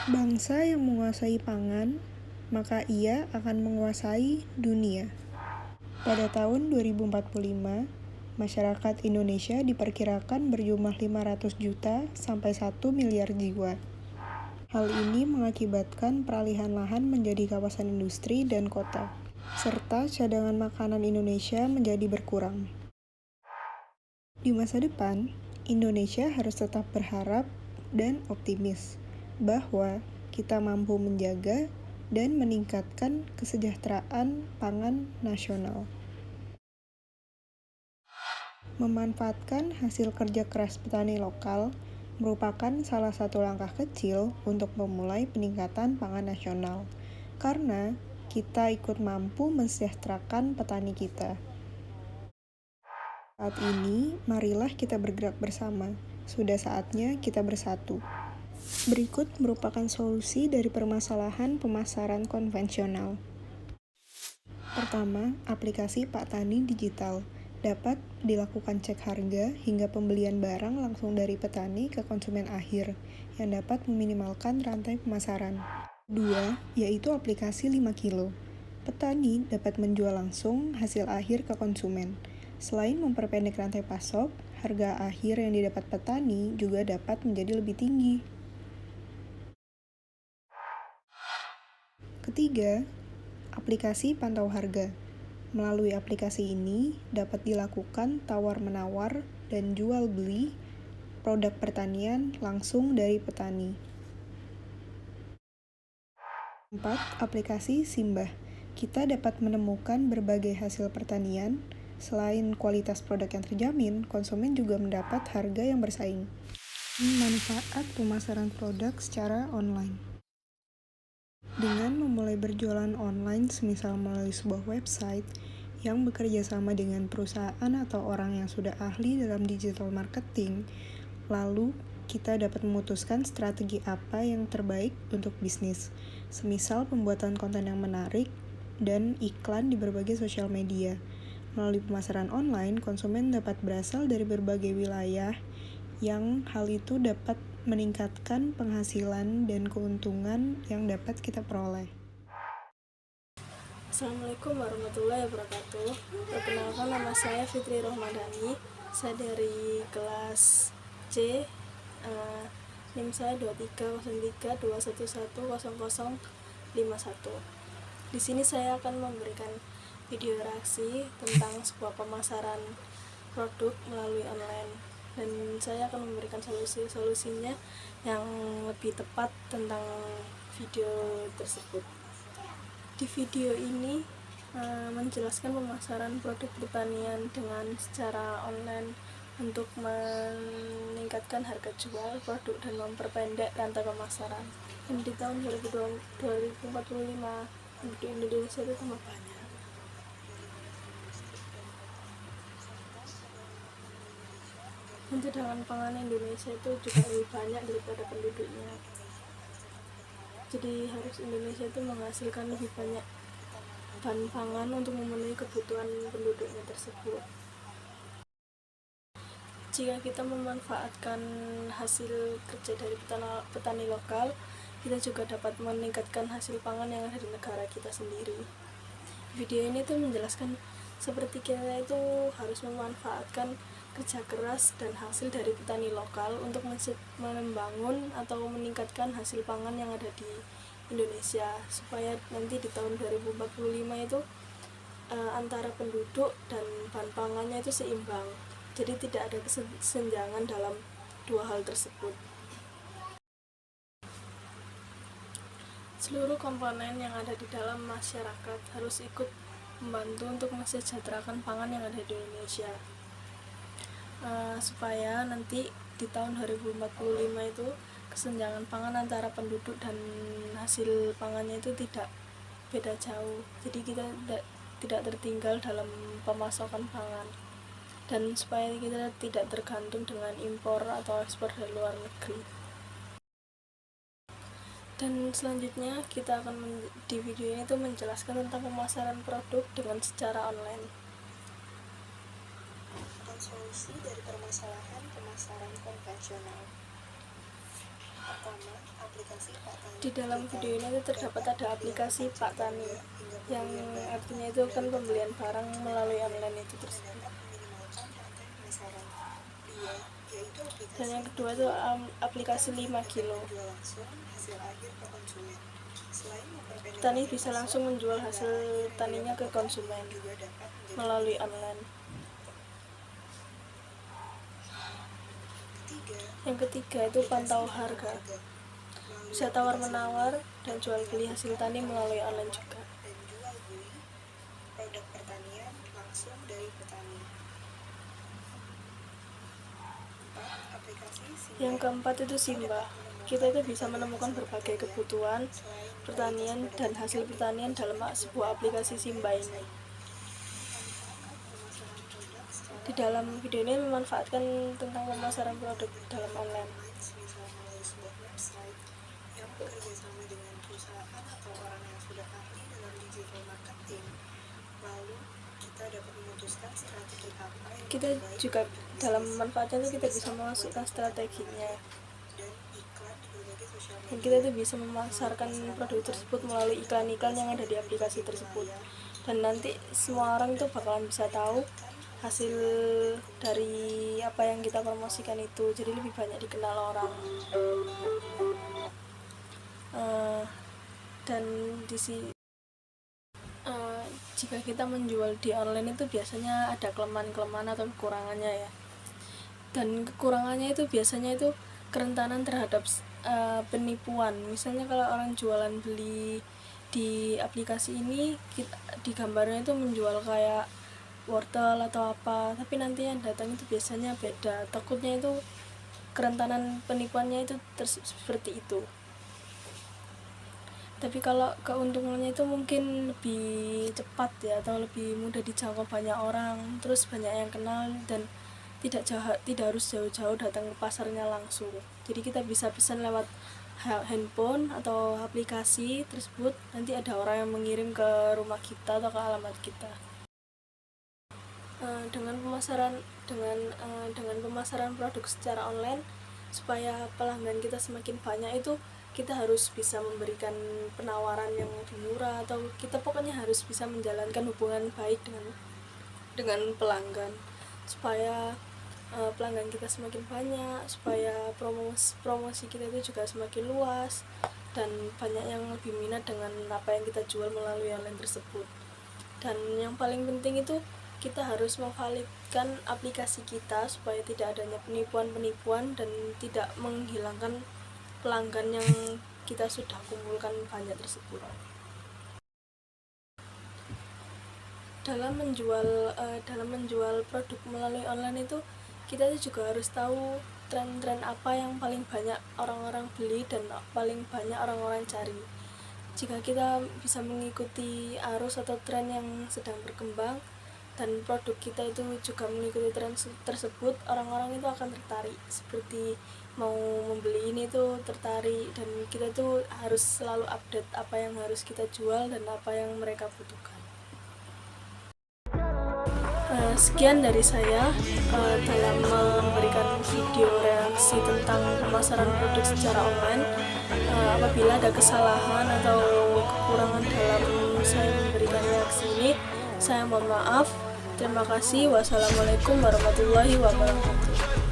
Bangsa yang menguasai pangan, maka ia akan menguasai dunia. Pada tahun 2045, masyarakat Indonesia diperkirakan berjumlah 500 juta sampai 1 miliar jiwa. Hal ini mengakibatkan peralihan lahan menjadi kawasan industri dan kota, serta cadangan makanan Indonesia menjadi berkurang. Di masa depan, Indonesia harus tetap berharap dan optimis bahwa kita mampu menjaga dan meningkatkan kesejahteraan pangan nasional. Memanfaatkan hasil kerja keras petani lokal merupakan salah satu langkah kecil untuk memulai peningkatan pangan nasional, karena kita ikut mampu mensejahterakan petani kita. Saat ini, marilah kita bergerak bersama. Sudah saatnya kita bersatu. Berikut merupakan solusi dari permasalahan pemasaran konvensional. Pertama, aplikasi Pak Tani Digital. Dapat dilakukan cek harga hingga pembelian barang langsung dari petani ke konsumen akhir, yang dapat meminimalkan rantai pemasaran. Dua, yaitu aplikasi 5 kilo. Petani dapat menjual langsung hasil akhir ke konsumen. Selain memperpendek rantai pasok, harga akhir yang didapat petani juga dapat menjadi lebih tinggi. Ketiga, aplikasi pantau harga. Melalui aplikasi ini dapat dilakukan tawar-menawar dan jual-beli produk pertanian langsung dari petani. 4. Aplikasi Simbah. Kita dapat menemukan berbagai hasil pertanian. Selain kualitas produk yang terjamin, konsumen juga mendapat harga yang bersaing. Manfaat pemasaran produk secara online. Dengan memulai berjualan online semisal melalui sebuah website yang bekerja sama dengan perusahaan atau orang yang sudah ahli dalam digital marketing, lalu kita dapat memutuskan strategi apa yang terbaik untuk bisnis, semisal pembuatan konten yang menarik dan iklan di berbagai sosial media. Melalui pemasaran online, konsumen dapat berasal dari berbagai wilayah yang hal itu dapat meningkatkan penghasilan dan keuntungan yang dapat kita peroleh. Assalamualaikum warahmatullahi wabarakatuh. Perkenalkan, nama saya Fitri Rohmadani. Saya dari kelas C. NIM saya 230321100051. Di sini saya akan memberikan video reaksi tentang sebuah pemasaran produk melalui online, dan saya akan memberikan solusinya yang lebih tepat tentang video tersebut. Di video ini menjelaskan pemasaran produk pertanian dengan secara online untuk meningkatkan harga jual produk dan memperpendek rantai pemasaran. Dan di tahun 2045 di Indonesia itu tambah banyak. Dan cadangan pangan Indonesia itu juga lebih banyak daripada penduduknya. Jadi harus Indonesia itu menghasilkan lebih banyak bahan pangan untuk memenuhi kebutuhan penduduknya tersebut. Jika kita memanfaatkan hasil kerja dari petani lokal, kita juga dapat meningkatkan hasil pangan yang ada di negara kita sendiri. Video ini tuh menjelaskan seperti kita itu harus memanfaatkan kerja keras dan hasil dari petani lokal untuk membangun atau meningkatkan hasil pangan yang ada di Indonesia, supaya nanti di tahun 2045 itu antara penduduk dan bahan pangannya itu seimbang. Jadi tidak ada kesenjangan dalam dua hal tersebut. Seluruh komponen yang ada di dalam masyarakat harus ikut membantu untuk mensejahterakan pangan yang ada di Indonesia, supaya nanti di tahun 2045 itu kesenjangan pangan antara penduduk dan hasil pangannya itu tidak beda jauh. Jadi kita tidak tertinggal dalam pemasokan pangan, dan supaya kita tidak tergantung dengan impor atau ekspor dari luar negeri. Dan selanjutnya kita akan di video ini tuh menjelaskan tentang pemasaran produk dengan secara online. Solusi dari permasalahan pemasaran konvensional. Di dalam video ini terdapat ada aplikasi Pak Tani, yang artinya itu kan pembelian barang melalui online itu tersebut. Dan yang kedua itu aplikasi 5 kilo. Petani bisa langsung menjual hasil taninya ke konsumen melalui online. Yang ketiga itu pantau harga, bisa tawar-menawar dan jual beli hasil tani melalui online juga. Produk pertanian langsung dari petani. Yang keempat itu Simba. Kita itu bisa menemukan berbagai kebutuhan pertanian dan hasil pertanian dalam sebuah aplikasi Simba ini. Di dalam video ini memanfaatkan tentang pemasaran produk dalam online. Bekerjasama dengan perusahaan atau orang yang sudah ahli dalam digital marketing, lalu kita dapat memutuskan strategi apa yang Kita juga dalam memanfaatnya itu kita bisa memasukkan strateginya, dan iklan di berbagai sosial media. dan kita itu bisa memasarkan produk tersebut melalui iklan-iklan yang ada di aplikasi tersebut, dan nanti semua orang itu bakalan bisa tahu hasil dari apa yang kita promosikan itu, jadi lebih banyak dikenal orang. Dan jika kita menjual di online itu biasanya ada kelemahan-kelemahan atau kekurangannya ya. Dan kekurangannya itu biasanya itu kerentanan terhadap penipuan. Misalnya kalau orang jualan beli di aplikasi ini, di gambarnya itu menjual kayak wortel atau apa, tapi nanti yang datang itu biasanya beda. Takutnya itu kerentanan penipuannya itu seperti itu. Tapi kalau keuntungannya itu mungkin lebih cepat ya, atau lebih mudah dijangkau banyak orang, terus banyak yang kenal, dan tidak harus jauh-jauh datang ke pasarnya langsung. Jadi kita bisa pesan lewat handphone atau aplikasi tersebut, nanti ada orang yang mengirim ke rumah kita atau ke alamat kita. Dengan pemasaran produk secara online, supaya pelanggan kita semakin banyak itu kita harus bisa memberikan penawaran yang lebih murah, atau kita pokoknya harus bisa menjalankan hubungan baik dengan pelanggan, supaya pelanggan kita semakin banyak, supaya promosi kita itu juga semakin luas, dan banyak yang lebih minat dengan apa yang kita jual melalui online tersebut. Dan yang paling penting itu kita harus memvalidkan aplikasi kita supaya tidak adanya penipuan-penipuan dan tidak menghilangkan pelanggan yang kita sudah kumpulkan banyak tersebut. Dalam menjual produk melalui online itu kita juga harus tahu tren-tren apa yang paling banyak orang-orang beli dan paling banyak orang-orang cari. Jika kita bisa mengikuti arus atau tren yang sedang berkembang, dan produk kita itu juga mengikuti tren tersebut, orang-orang itu akan tertarik, seperti mau membeli ini tuh tertarik, dan kita tuh harus selalu update apa yang harus kita jual dan apa yang mereka butuhkan. Sekian dari saya dalam memberikan video reaksi tentang pemasaran produk secara online. Apabila ada kesalahan atau kekurangan dalam saya memberikan reaksi ini, saya mohon maaf. Terima kasih. Wassalamualaikum warahmatullahi wabarakatuh.